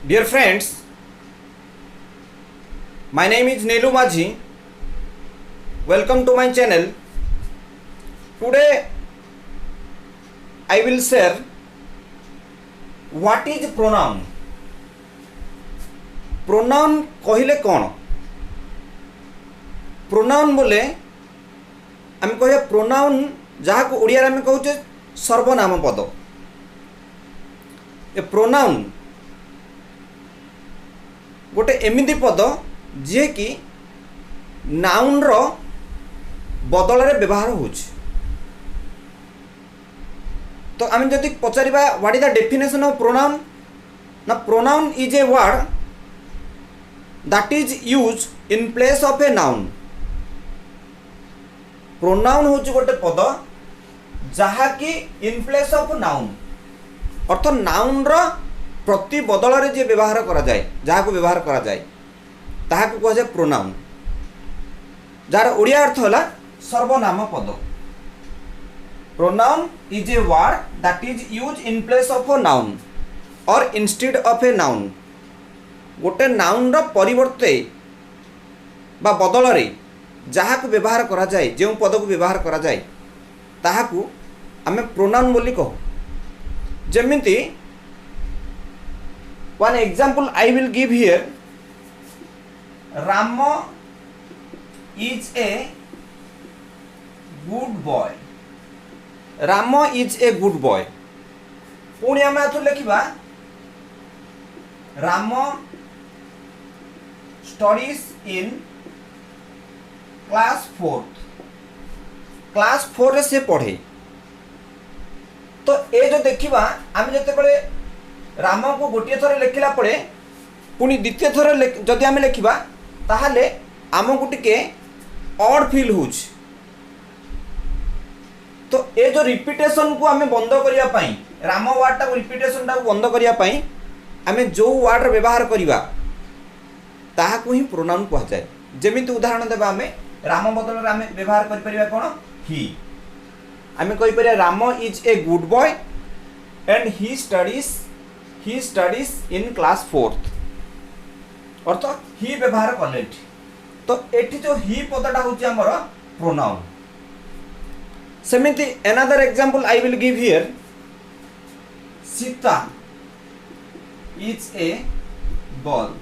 Dear friends, my name is Nelu Majhi. Welcome to my channel. Today I will share what is pronoun. Pronoun कहले कौन? Pronoun बोले आम कहे pronoun जहाँ को ओडिया में कहूचे सर्वनाम पद. ए pronoun गोटे एमिति पद जी कि नाउन रो बदल रे व्यवहार होछि. तो आम जदि पचारिबा what is the definition of pronoun ना pronoun is a word that is use in place of a noun. Pronoun होछि गोटे पद जहा कि इन प्लेस ऑफ नाउन अर्थ नाउन रो प्रति बदल रे जे व्यवहार करा जाए जहाँ को व्यवहार करा जाए ताहा को कह जाए प्रोनाउन. जार ओडिया अर्थ होला सर्वनाम पद. Pronoun is a word that is use in place of a noun और इंस्टेड ऑफ ए नाउन. गोटे नाउन रो परिवर्ते बा बदल रे जहाँ को व्यवहार करा जाए जो पद को व्यवहार करा जाए ताहा को आमे प्रोनाउन बोली कहू. जेमिति one example I will give here. Rama is a good boy. Rama is a good boy. पुणी आम लिखा Rama studies in class 4th. Class 4 से पढ़े. तो ये जो देखा आम जिते राम को गोटे थर लिखला पड़े पुणी द्वितीय थर जदि आम लिखा ताहले आमको टिके ऑड फील हो. तो ये जो रिपीटेशन को आम बंद करने राम वार्ड टाक रिपीटेशन टाक बंद करने आम जो वार्ड व्यवहार करवा ताहाको ही प्रोनाउन कह जाए. जेमिति उदाहरण देबा आम राम बदल आम व्यवहार कर कौन ही. आम कहीपर Ram is a good boy and he studies in class 4th. अर्थ ही व्यवहार कले. तो एठी जो ही पदटा होची हमर प्रोनाउन. सेमिति another example I will give here. Sita is a girl.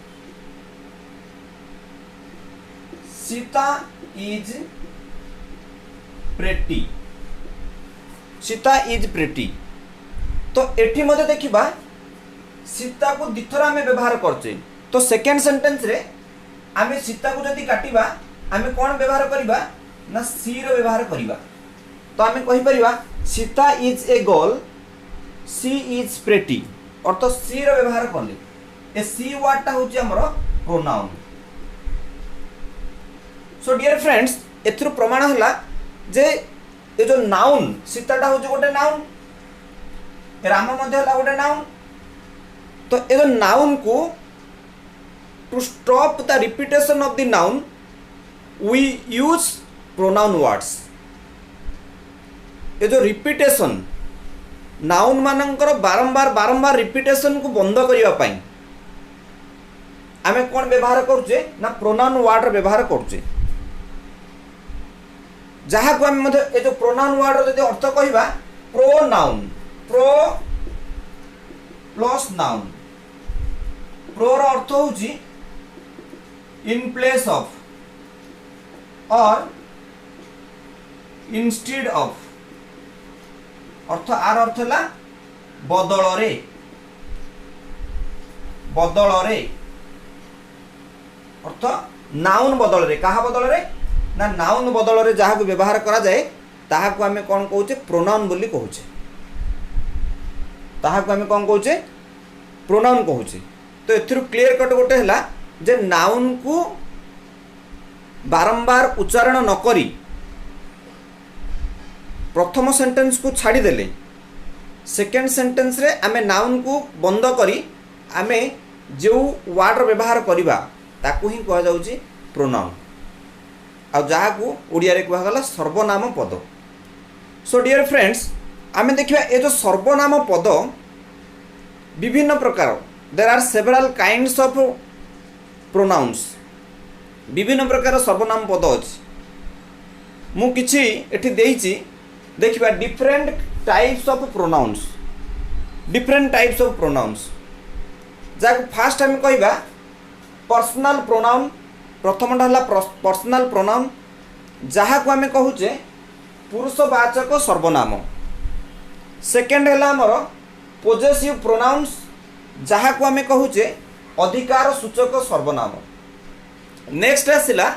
Sita is pretty. Sita is pretty. तो एठी मते देखिबा सीता को दिथर आम व्यवहार करचे. तो सेकेंड सेंटेंस रे आम सीता को जदि काटिबा आम कौन व्यवहार करबा ना सी रो व्यवहार करबा. तो आम कहि परिबा Sita is a girl she is pretty. अर्थ सी रो व्यवहार करले ए सी वर्डटा होची हमर प्रोनाउन. सो डियर फ्रेंड्स एथुर प्रमाण हला जे ए जो नाउन सीताटा होची गोटे नाउन राम मध्ये हला गोटे नाउन. तो ये नाउन को to stop the repetition of the noun we use pronoun words. ये जो रिपीटेशन नाउन मानकर बारंबार बारंबार रिपीटेशन को बंद करने आम कौन व्यवहार करुचे ना प्रोनाउन वर्ड व्यवहार करुचे. जहाँ को आम ये जो प्रोनाउन वर्ड जो अर्थ कहवा pronoun pro plus noun. Pro रो अर्थ होची in place of or instead of. अर्थ आर अर्थ है बदल रे. बदल रे अर्थ नाउन बदल रे. कहा बदल रे ना नाउन बदल रे जहाँ को व्यवहार करा जाए ताहा को आमे कौन कहूचे प्रोनाउन बोली कहूचे. ताहा को आमे कौन कहूचे प्रोनाउन कहूचे. तो एथिरु क्लियर कट गोटे है जे नाउन को बारंबार उच्चारण न करी प्रथम सेंटेंस को छाड़ी देले सेकेंड सेंटेंस रे आमे नाउन को बंद करी आमे जो वर्ड व्यवहार करवा ताकू ही कह जाउची प्रोनाउन. आ जहा को ओडिया रे कहा गला सर्वनाम पद. सो डियर फ्रेंड्स आमे देखिबा ए जो सर्वनाम पद विभिन्न प्रकार there are several kinds of pronouns विभिन्न प्रकार सर्वनाम पद अच्छी मु किछि एठी देइछि देखिबा डिफरेंट टाइप्स ऑफ प्रोनाउंस जाक फास्ट हम कहबा पर्सनल प्रोनाउन प्रथमटा हला पर्सनल प्रोनाउन जहाँ को आम कहूचे पुरुषवाचक सर्वनाम सेकेंड है आमर पोजेसिव प्रोनाउंस जहाँ को आम कहूचे अधिकार सूचक सर्वनाम नेक्स्ट आसला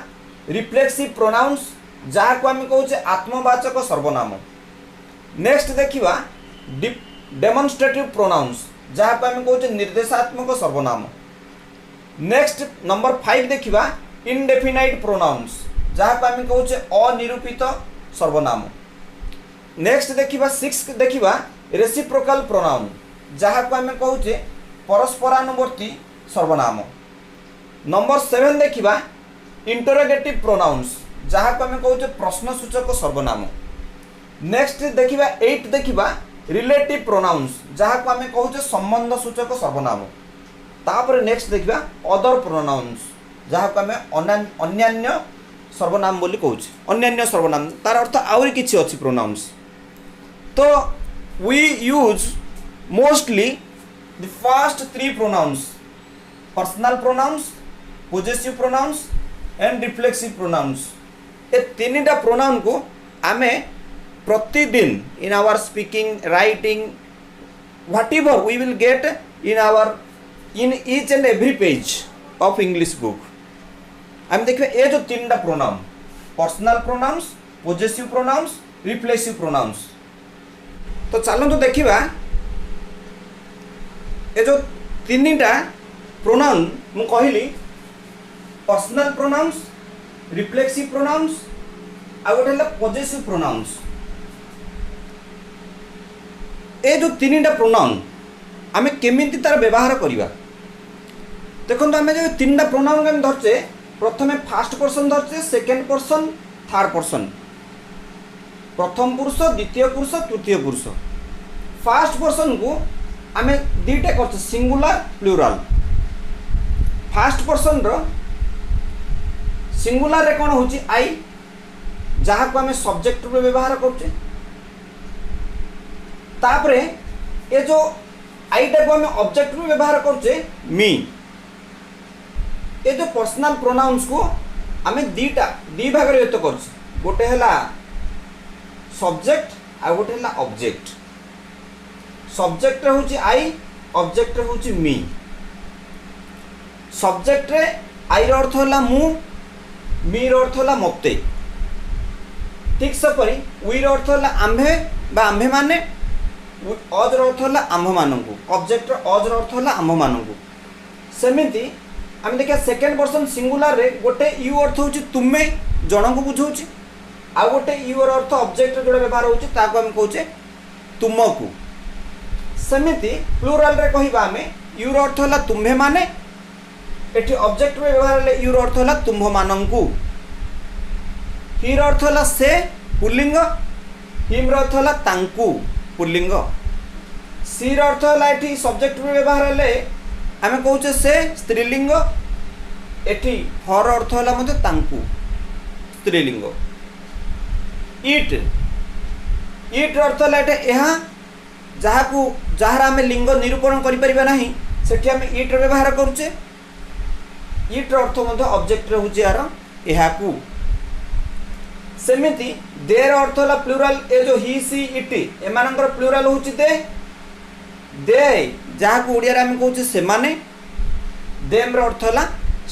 रिफ्लेक्सिव प्रोनाउंस जहाँ को आम कहूचे आत्मवाचक सर्वनाम नेक्स्ट देखिबा डेमोन्स्ट्रेटिव प्रोनाउंस जहाँ को आम कहूचे निर्देशात्मक सर्वनाम नेक्स्ट नंबर 5 देखिबा इनडेफिनाइट प्रोनाउंस जहाँ को आम कहूचे अनिरूपित सर्वनाम नेक्स्ट देखिबा 6 देखिबा रेसिप्रोकल प्रोनाउन जहाँ को आम कहूचे परस्परानुवर्ती सर्वनाम नंबर 7 देखिबा इंटरोगेटिव प्रोनाउंस जहाँ को आम कहूचे प्रश्नसूचक सर्वनाम नेक्स्ट देखिबा 8 देखिबा रिलेटिव प्रोनाउंस जहाँ को आम कहूचे संबंध सूचक सर्वनाम तापर नेक्स्ट देखिबा अदर प्रोनाउंस जहाँ को आम अन्यान्य सर्वनाम बोली कहूचे अन्यान्य सर्वनाम तार अर्थ आउरी किछि अछि प्रोनाउंस तो we use mostly the first 3 pronouns personal pronouns possessive pronouns and reflexive pronouns ए तीनटा प्रोनाउन को आमे प्रतिदिन in our speaking writing whatever we will get in each and every page of English book आम देखिए ये जो 3टा pronoun personal pronouns possessive pronouns reflexive pronouns तो चलो तो देखिबा ये जो 3टा प्रोनाउन मु कहली पर्सनल प्रोनाउंस रिफ्लेक्सिव प्रोनाउंस आ गोटे है पोजेसिव प्रोनाउंस ए जो 3टा प्रोनाउन आमे केमिति तार व्यवहार करिबा देखो आम जो 3टा प्रोनाउन आम धरचे प्रथमे फास्ट पर्सन धरचे सेकेंड पर्सन थर्ड पर्सन प्रथम पुरुष द्वितीय पुरुष तृतीय पुरुष फास्ट पर्सन को आम दीटा कर सिंगुलर प्लूराल फास्ट पर्सन रो सिंगुलर रे कौन होची आई जहाँ को आम सब्जेक्ट रूप व्यवहार करचे तापरे ये जो आईटा को आम ऑब्जेक्ट रूप व्यवहार करचे मी ये जो पर्सनल प्रोनाउंस को आम दी भाग रे व्यक्त करचे गोटे है सब्जेक्ट आ गोटे है ऑब्जेक्ट सब्जेक्ट होची आई ऑब्जेक्ट होची मी सब्जेक्ट रे आई रो अर्थ है मु मी रो अर्थ है मते ठीक सेपरी वी रो अर्थ है आम्भे बा आम्भे माने अज रो अर्थ है आम्भ मानंकु ऑब्जेक्ट अज रो अर्थ है आम्भ मानंकु सेमिति आम देखिए सेकेंड पर्सन सिंगुलर रे गोटे यू अर्थ होची तुमे जन को बुझाऊँ आ गोटे यू अर्थ ऑब्जेक्ट जोड़ा व्यवहार होची ताको हम कहूचे तुमको सेमिति प्लूराल रे कहिबा आमे यू रो अर्थ है तुम्हे माने एठी ऑब्जेक्ट रे व्यवहार ले यू रो अर्थ है तुम्भ मानंकु ही रो अर्थ है से पुल्लिंग हिम रो अर्थ है तांकु पुल्लिंग सी रो अर्थ है एठी सब्जेक्ट रे व्यवहार ले आमे कहूचे से स्त्रीलिंग एठी हर अर्थ है मते तांकु स्त्रीलिंग इट इट अर्थ है एटे यहाँ जहाँ को जार आम लिंग निरूपण करें ना सेठी आम इट व्यवहार करुचे इट अर्थ मध्य ऑब्जेक्ट होची यार यहाँ सेमिति देर अर्थ है प्लूराल ए जो ही सी इट एमानकर प्लूराल होची दे जहाँ को ओडिया आम कहूचे सेमाने देम अर्थ है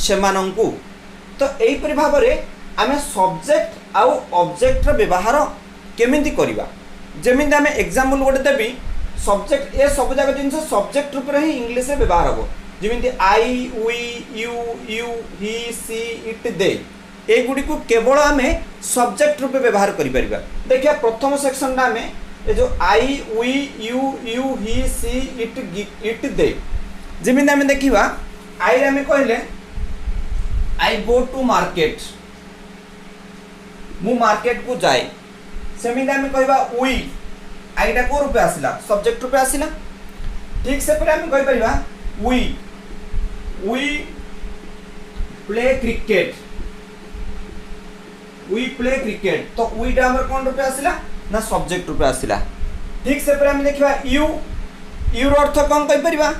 सेमानंकु तो यहीपरि भाव में आम सब्जेक्ट आउ ऑब्जेक्ट व्यवहार केमिति करिबा जेमिति आम एग्जांपल गोटे देबी सब्जेक्ट ए सब जाक जिन सब्जेक्ट रूप ही इंग्लीश में व्यवहार हम जमी I we you you he she it they एगुड़ी को केवल आम सब्जेक्ट रूप व्यवहार करिपरिबा देखिए प्रथम सेक्शन आम ये जो I we you you he she it they जमी आम देखा आई आम कहले आई गो टू मार्केट मु मार्केट को जाए सेमिति आम कहबा वी आईटा को रूपे आसिला सब्जेक्ट रूपे आसिला ठीक से आम कहि परिबा we play cricket, we play cricket, तो वीटा हमर कोन रूपे आसिला ना सब्जेक्ट रूपे आसिला। ठीक से पर हम देखिबा यू, यू रो अर्थ कोन कहि परिबा,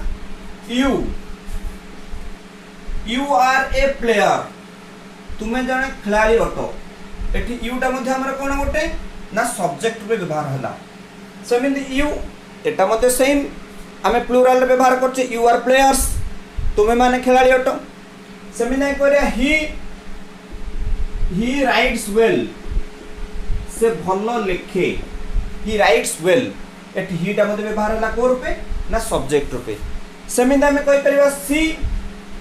यू आर ए प्लेयर, तुमे जने खिलाड़ी अटो, एठी यूटा मध्ये हमर कोन गोटे ना सब्जेक्ट रूपे व्यवहार हला। सेमिति यू एटा मध्ये सेम आमे प्लुराल रे व्यवहार करछे, यू आर प्लेयर्स, तुमे माने खिलाड़ी अटो। सेमिति करिया ही राइट्स वेल, से भलो लिखे, ही राइट्स वेल, एठी हीटा मध्ये व्यवहार हला को रूपे ना सब्जेक्ट रूपे। सेमिति आमे कहि परिबा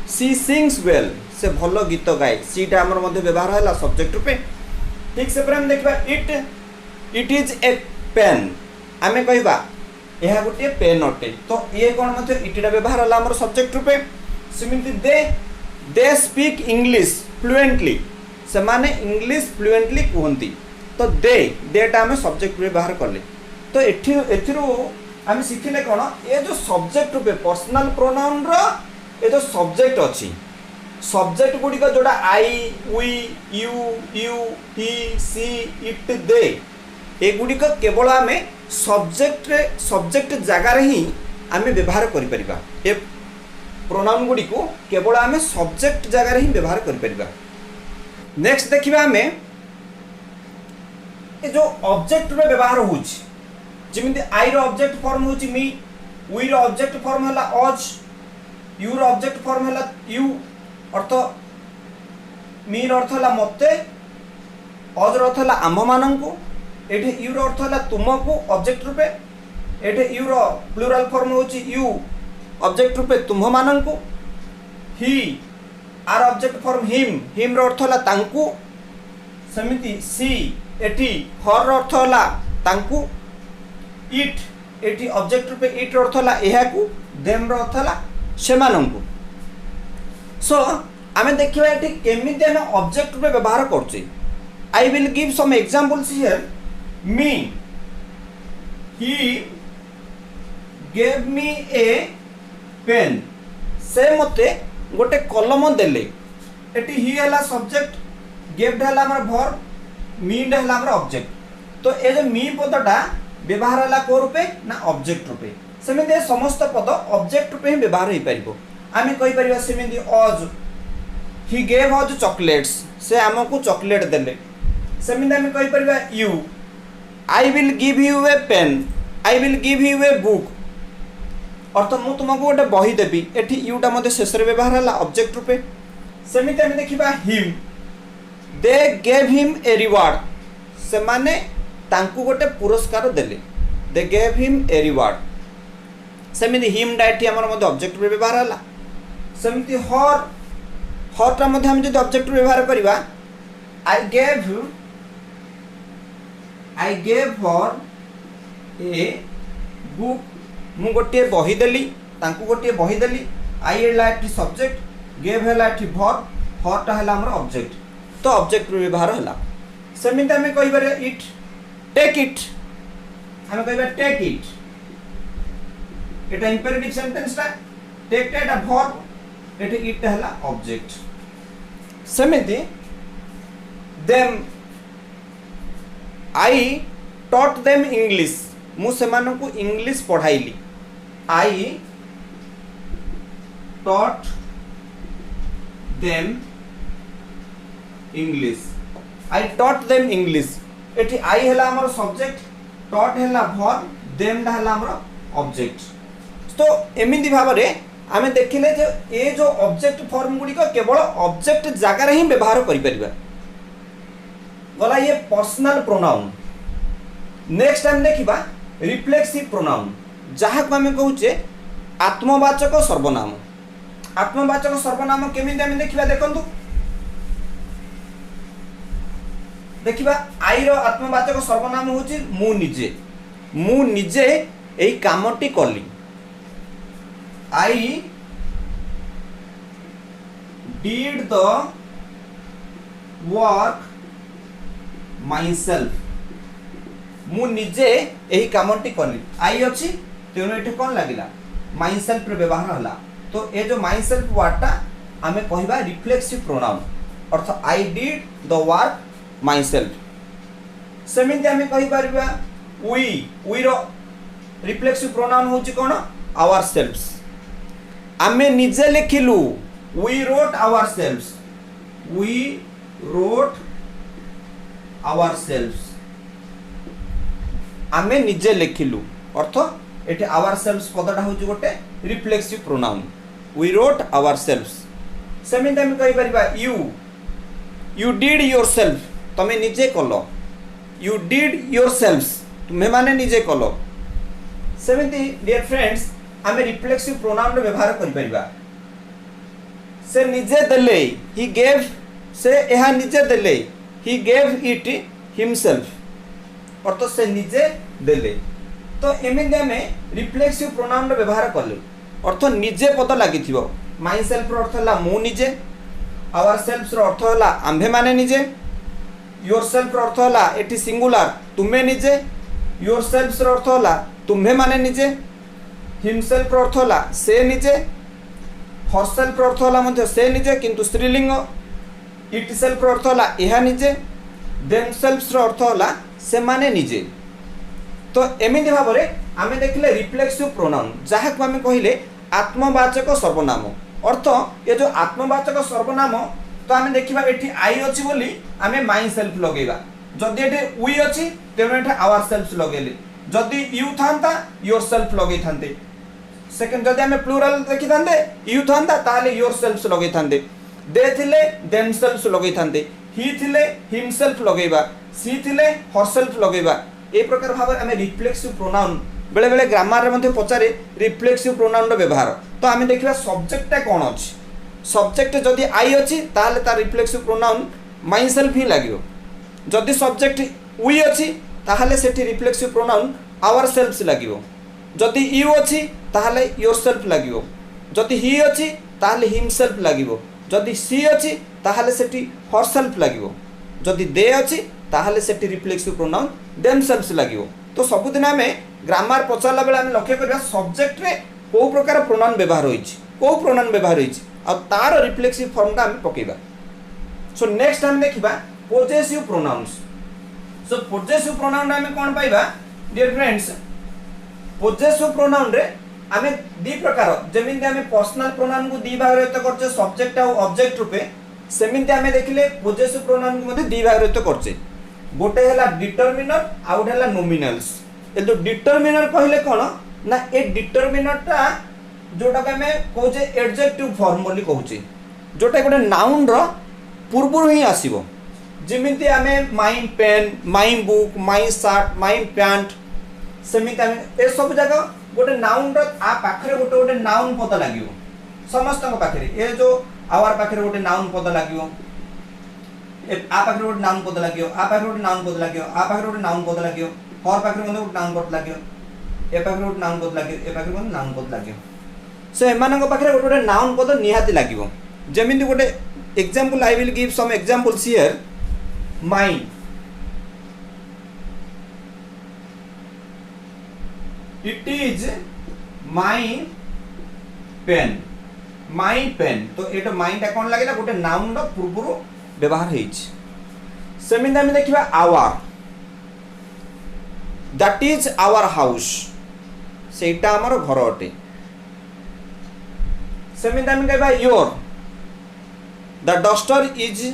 सी सिंग्स वेल, से भलो गीत गाए, सीटा हमर मध्ये व्यवहार हला सब्जेक्ट रूपे। ठीक से पर हम देखबा इट इज ए पेन, आमे कहबा यह गोटे पेन अटे, तो ये कोन मध्ये इटिडा व्यवहार हला हमर सब्जेक्ट रूपे। सेमिति दे स्पीक इंग्लिश फ्लुएंटली, से माने इंग्लिश फ्लुएंटली कहंती, तो देटा हमें सब्जेक्ट रूपे व्यवहार करले। तो एथिरो हम सिखिले कोन, ये जो सब्जेक्ट रूपे पर्सनल प्रोनाउन रो ये जो सब्जेक्ट अछि, सब्जेक्ट गुडी का जोड़ा I, we, you, he, she, it, they, ए गुडी का केवल हमें सब्जेक्ट जगह रे ही आमे व्यवहार करि परिबा। ए प्रोनाउन गुडी को केवल आमे सब्जेक्ट जगह रे ही व्यवहार करि परिबा। नेक्स्ट देखिबा हमें ए जो ऑब्जेक्ट रे व्यवहार होउछ, जेमिति आई रो ऑब्जेक्ट फॉर्म होउछ मी, वी रो ऑब्जेक्ट फॉर्म हला अज, यू रो ऑब्जेक्ट फॉर्म हला यू, अर्थ मी रो अर्थ हला मते, अज रो अर्थ हला आम मानंकु, एठे यू रो अर्थ हला तुमको ऑब्जेक्ट रूपे, एठे यू रो प्लुरल फॉर्म होउची यू ऑब्जेक्ट रूपे तुम मानंकु, ही आर ऑब्जेक्ट फॉर्म हिम रो अर्थ हला तांकु। समिति सी एठी हर रो अर्थ हला तांकु, इट एठी ऑब्जेक्ट रूपे इट रो अर्थ हला एहाकु, देम रो अर्थ हला सेमानंकु। सो आमे देखिबा एठी केमिति हम ऑब्जेक्ट रूपे व्यवहार करछि। I will give some examples here. Me, he gave me a pen, से मते गोटे कलम देले, एटी ही हला सब्जेक्ट, गिफ्ट हला हमर वर्ब, मी हला हमर ऑब्जेक्ट। तो ए जे मी पदटा व्यवहार हला को रूपे ना ऑब्जेक्ट रूपे। सेमिति समस्त पद ऑब्जेक्ट रूपे ही व्यवहार हे परिबो। आमे कहि परिबा सेमिति अज he gave us chocolates, से हमकु चॉकलेट देले। सेमिति आमे कहि परिबा you, I will give you a pen, I will give you a book, अर्थ मु तुमको गोटे बही देबी, एठी यूटा मते शेष रे व्यवहार हला ऑब्जेक्ट रूपे। सेमिति हम देखिबा him, they gave him a reward, से माने तांकु गोटे पुरस्कार देले, they gave him a reward. सेमिति हिम डाइटी हमर मते ऑब्जेक्ट रूपे व्यवहार हला। सेमिति हर टा मते हम जदि ऑब्जेक्ट रूपे व्यवहार करिबा, I gave her a book, मु गोटे बही देली, तांकु गोटे बही देली। आई हला एठी सब्जेक्ट, गेव हला एठी वर्ब, हर टा हला हमर ऑब्जेक्ट, तो ऑब्जेक्ट रो व्यवहार हला। सेमिति हमें कहि बारे इट, टेक इट, हमें कहि बारे टेक इट, एटा इंपेरेटिव सेंटेंस टा, टेक टा एटा वर्ब, एठी इट हला ऑब्जेक्ट। सेमिति them, I taught them English, मु सेमानन को इंग्लिश पढ़ाइली। I taught them English, I taught them English, एठी I हला हमर सब्जेक्ट, taught हला वर्ब, them दा हला हमर ऑब्जेक्ट। तो एमिति भाव रे आमे देखिले जे ए जो ऑब्जेक्ट फॉर्म गुडी को केवल ऑब्जेक्ट जगह रे ही व्यवहार करि परिबा। गला ये पर्सनल प्रोनाउन। नेक्स्ट टाइम देखिबा रिफ्लेक्सिव प्रोनाउन, जहाँ को हमें कहूचे आत्मवाचक सर्वनाम। आत्मवाचक सर्वनाम केमिति हमें देखिबा, देखंतु देखिबा आई रो आत्मवाचक सर्वनाम होची मु निजे एई कामटी कली। आई डिड द वर्क myself, मु निजे एही कामटी कली। आई अछि तेनु एठी कोन लागिला, myself रे व्यवहार हला। तो ये जो माई सेल्फ वार्डटा आम कहवा रिफ्लेक्सिव प्रोनाउन अर्थ I did the work myself. सेमती आम कहीपर वी रो रिफ्लेक्सिव प्रोनाउन हूँ कौन आवर सेल्फ्स। आमे निजे लिखिलु we wrote ourselves, we wrote ourselves, आमे निजे लिखिलु अर्थ एठी आवर सेल्फ्स पदटा हूँ गोटे reflexive pronoun we wrote ourselves. सेमती आम कहीपर यू डिड योर सेल्फ, तमें निजे कल, यू डिड योर सेल्फ्स तुम्हें माने निजे कल। सेमती डियर फ्रेंड्स आम रिफ्लेक्सिव प्रोनाउन व्यवहार करिपरिबा। से निजे देले ही गेव, से यह निजे देले ही गेव इट हिमसेल्फ अर्थ से निजे देले। तो एमती आम रिफ्लेक्सिव प्रोनाउन व्यवहार कले अर्थ निजे पद लगी माई सेल्फ अर्थ है मु निजे, आवर सेल्फ अर्थ है आम्भे माने निजे, योर सेल्फ अर्थ है एटी सिंगुलर तुम्हें निजे, योर सेल्फ अर्थ है तुम्हें माने निजे, हिमसेल्फ अर्थ है से निजे, हर सेल्फ अर्थ है से निजे किंतु स्त्रीलिंग, इट सेल्फ अर्थ है यह निजे, देम सेल्फ अर्थ है से माने निजे। तो एमती भाव में आम देखले रिफ्लेक्सिव प्रोनाउन जहाँ को आम कहले आत्मवाचक सर्वनाम अर्थ ये जो आत्मवाचक सर्वनाम तो आम देखा ये आई अच्छी बोली आम माई सेल्फ लगेगा, जदि ये वी अच्छी तेणु ये आवर सेल्फ लगेले, जदि यू था योर सेल्फ लगे था, सेकेंड जदि आम प्लूराल देखी था यू था योर सेल्फ लगे था, दे थिले देम सेल्फ लगे था, ही थिले हिमसेल्फ लगेगा, सी थिले हरसेल्फ लगेगा। ए प्रकार भाव आम रिफ्लेक्सिव प्रोनाउन बेले बेले ग्रामर में पचारे रिफ्लेक्सिव प्रोनाउन व्यवहार। तो आम देखा सब्जेक्टा कौन अच्छी, सब्जेक्ट जदि आई अच्छी ताले तार रिफ्लेक्सिव प्रोनाउन माई सेल्फ ही लगे, जदि सब्जेक्ट वी अच्छी ताहले सेठी रिफ्लेक्सिव प्रोनाउन आवर सेल्फ्स लगे, जदि यू अच्छी ताहले योर सेल्फ लगे, जदि ही अच्छी ताहले हिमसेल्फ लगे, जदि सी अच्छी ताहले सेठी हरसेल्फ लगे, जदि दे अच्छी ताहले सेठी रिफ्लेक्सिव प्रोनाउन देमसेल्फ्स लगे। तो सबुदिन आम ग्रामर पचारा बेले आम लक्ष्य करवा सब्जेक्ट रे को प्रकार प्रोनाउन व्यवहार होइछि, को प्रोनाउन व्यवहार होइछि आ तार रिफ्लेक्सिव फॉर्मटा आम पकेबा। सो नेक्स्ट आम देखिबा पोजेसिव प्रोनाउन्स। सो पोजेसिव प्रोनाउन आम कोन पाइबा डियर फ्रेंड्स, पोजेसिव प्रोनाउन रे आम दी प्रकार जेमिति आम पर्सनल प्रोनाउन को दी भाग व्यक्त करछे सब्जेक्ट आ ऑब्जेक्ट रूपे, सेमिति आम देखिले पोजेसिव प्रोनाउन को मध्ये दी भाग व्यक्त करछे। गोटे है डिटरमिनर आ गोटे है नोमिनल्स। ए जो डिटरमिनर कहले कौन ना ए डिटरमिनरटा जोटा आम कहे एडजेक्टिव फॉर्म बोली कहूचे, जोटा गोटे नाउन रो पूर्व ही आसीबो, जेमिति आम my pen, my book, my shirt, my pant, सेमिति आम ए सब जगह गोटे नाउन रो आ पाखरे गोटे गोटे नाउन पद लागियो समस्त पाखरे। ए जो आवर पाखरे गोटे नाउन पद लागियो, आ पाखरे गोटे नाउन पद लागियो, आ पाखरे गोटे नाउन पद लागियो, आ पाखरे गोटे नाउन पद लागियो, हर पाखरे गोटे नाउन पद लागियो, ए पाखरे गोटे नाउन पद लागियो, ए पाखरे गोटे नाउन पद लागियो। सो एमानक पाखरे गोटे गोटे नाउन पद निहाती लागियो। जेमिति गोटे example I will give some examples here. My, it is my pen, my pen. तो एटा माईटा कोन लागेला गोटे नाउन रो पूर्वरु व्यवहार होइछि। सेमिति आम देखिबा our, that is our house, सेटा हमर घर अटे। सेमिति आम कहबा your, the duster is,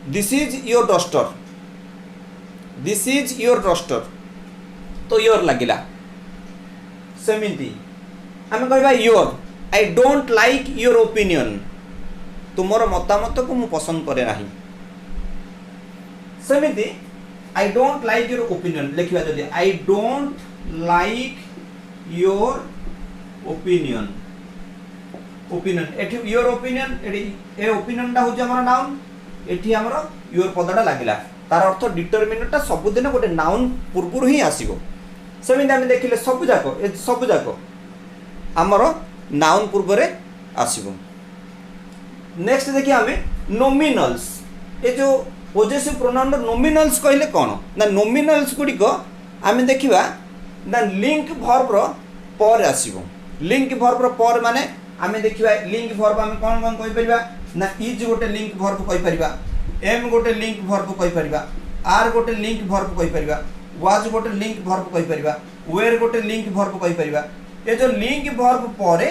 this is your duster, this is your duster. तो योर लगिला। सेमिति आम कहबा your, I don't like your opinion, तुमर मतामत को मु पसंद करे नाही। सेमिति I don't like your opinion लिखिबा जदि I don't like your opinion, opinion एठी योर ओपिनियन ए ओपिनियन टा होजे हमर नाउन, एठी हमर योर पदटा लागिला, तार अर्थ डिटरमिनरटा सबुदिन गोटे नाउन पूर्वरु ही आसीबो। सेमिति आमे देखिले सब जाको हमर नाउन पूर्व रे आसीबो। नेक्स्ट देखिए आम नोमिनल्स। ये जो पोजेसिव प्रोनाउन नोमिनल्स कहले कौन ना, नोमिनल्स गुड़िक आम देखा ना लिंक भर्ब पर आसीबो। लिंक वर्ब पर माने आमे देखिबा लिंक वर्ब आमे कोन कोन कहि परिबा ना इज गोटे लिंक वर्ब कहि परिबा, एम गोटे लिंक वर्ब कहि परिबा, आर गोटे लिंक वर्ब कहि परिबा, वाज गोटे लिंक वर्ब कहि परिबा, वेयर गोटे लिंक वर्ब कहि परिबा। ए जो लिंक वर्ब परे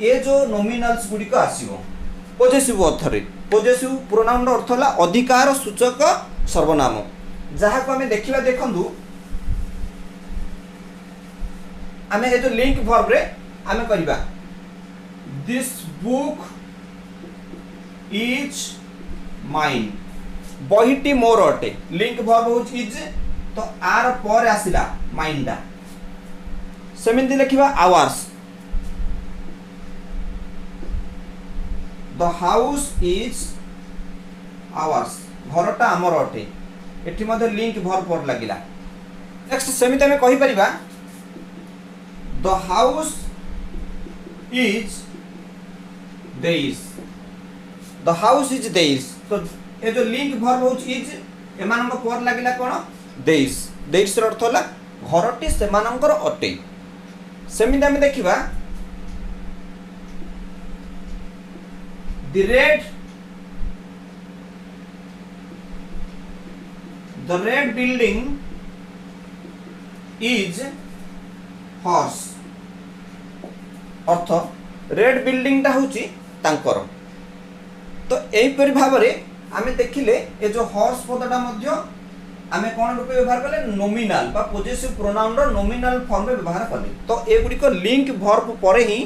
ए जो नॉमिनल्स गुडी को आसीबो पॉजिटिव अर्थ रे। पॉजिटिव प्रोनाउन रो अर्थ होला अधिकार सूचक सर्वनाम, जहा को हमें देखिबा देखंदु आमे ए जो लिंक वर्ब रे आमे करिबा दिस बुक इज माइन, बहीटी मोर अटे। लिंक वर्ब होच इज, तो आर पर आसिला माइन डा, सेमिति लिखिबा ours, the house is ours, घरटा हमर अटे। एठी मध्ये लिंक वर्ब पर लागिला। नेक्स्ट सेमिति हमें कहि परिबा the house is theirs, the house is theirs. तो ए जो लिंक वर्ब होच इज एमानक पर लागिला कोन देइस। देइस रो अर्थ होला घरटी सेमानकर अटे। सेमिति हम देखिबा the red building is hers, earth red building टा होची तांकर। तो एही परि भाबरे आमे देखिले ए जो हॉर्स पदटा मध्य आमे कोन रूपे व्यवहार कले नॉमिनल बा पॉजिटिव प्रोनाउन रो नॉमिनल फॉर्म में व्यवहार कले। तो ए गुडी को लिंक वर्ब परे ही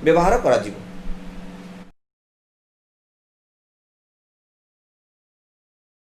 व्यवहार करा जिवो।